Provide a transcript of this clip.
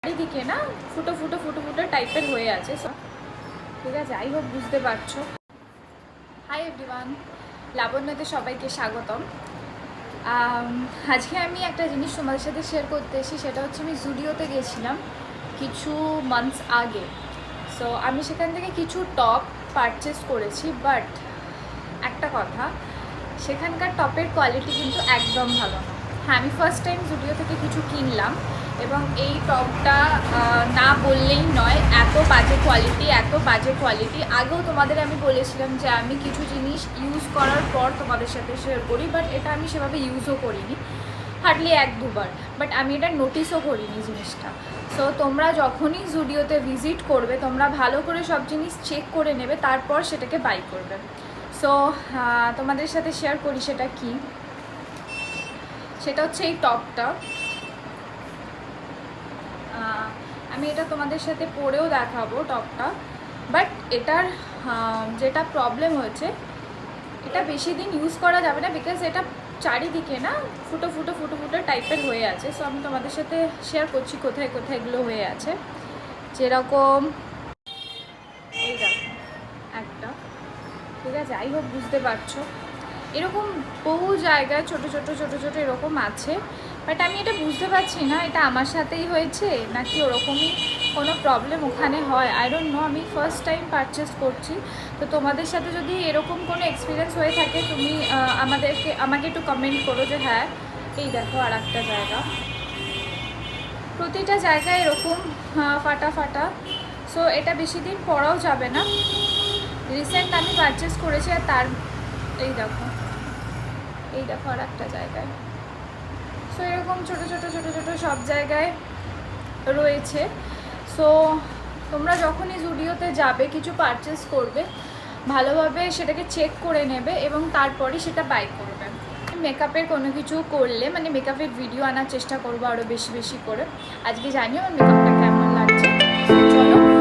চারিদিকে না ফুটো ফুটো ফুটো ফুটো টাইপের হয়ে আছে। ঠিক আছে, যাই হোক বুঝতে পারছো। হাই এভরিওয়ান, লাবণ্যতে সবাইকে স্বাগতম। আজকে আমি একটা জিনিস তোমাদের সাথে শেয়ার করতে এসেছি, সেটা হচ্ছে আমি জুডিওতে গেছিলাম কিছু মান্থস আগে। সো আমি সেখান থেকে কিছু টপ পারচেস করেছি, বাট একটা কথা, সেখানকার টপের কোয়ালিটি কিন্তু একদম ভালো না। হ্যাঁ, আমি ফার্স্ট টাইম জুডিও থেকে কিছু কিনলাম এবং এই টপটা না বললেই নয়, এত বাজে কোয়ালিটি। আগেও তোমাদের আমি বলেছিলাম যে আমি কিছু জিনিস ইউজ করার পর তোমাদের সাথে শেয়ার করি, বাট এটা আমি সেভাবে ইউজও করিনি, হার্ডলি 1-2 বার, বাট আমি এটা নোটিসও করিনি জিনিসটা। সো তোমরা যখনই জুডিওতে ভিজিট করবে, তোমরা ভালো করে সব জিনিস চেক করে নেবে, তারপর সেটাকে বাই করবে। সো তোমাদের সাথে শেয়ার করি সেটা কি। সেটা হচ্ছে এই টপটা। আমি এটা তোমাদের সাথে পরেও দেখাবো টপটা, বাট এটার যেটা প্রবলেম হয়েছে, এটা বেশি দিন ইউজ করা যাবে না, বিকজ এটা চারিদিকে না ফুটো ফুটো ফুটো ফুটো টাইপের হয়ে আছে। সো আমি তোমাদের সাথে শেয়ার করছি কোথায় কোথায় এগুলো হয়ে আছে। যেরকম এই দেখো একটা, ঠিক আছে, যাই হোক বুঝতে পারছো, এরকম বহু জায়গায় ছোটো ছোটো এরকম আছে, বাট আমি এটা বুঝতে পারছি না এটা আমার সাথেই হয়েছে নাকি ওরকমই কোনো প্রবলেম ওখানে হয়। আই ডোন্ট নো, আমি ফার্স্ট টাইম পারচেস করছি। তো তোমাদের সাথে যদি এরকম কোনো এক্সপিরিয়েন্স হয়ে থাকে, তুমি আমাকে একটু কমেন্ট করো যে হ্যাঁ। এই দেখো আর একটা জায়গা, প্রতিটা জায়গায় এরকম ফাটা ফাটা। সো এটা বেশি দিন পরাও যাবে না। রিসেন্ট আমি পারচেস করেছি, আর তার এই দেখো আর একটা জায়গায়। সো এরকম ছোটো ছোটো সব জায়গায় রয়েছে। সো তোমরা যখনই জুডিওতে যাবে, কিছু পারচেস করবে, ভালোভাবে সেটাকে চেক করে নেবে এবং তারপরে সেটা বাই করবে। মেকআপের কোনো কিছু করলে, মানে মেকআপের ভিডিও আনার চেষ্টা করবো আরও বেশি করে। আজকে জানিও আমার মেকআপটা কেমন লাগছে। চলো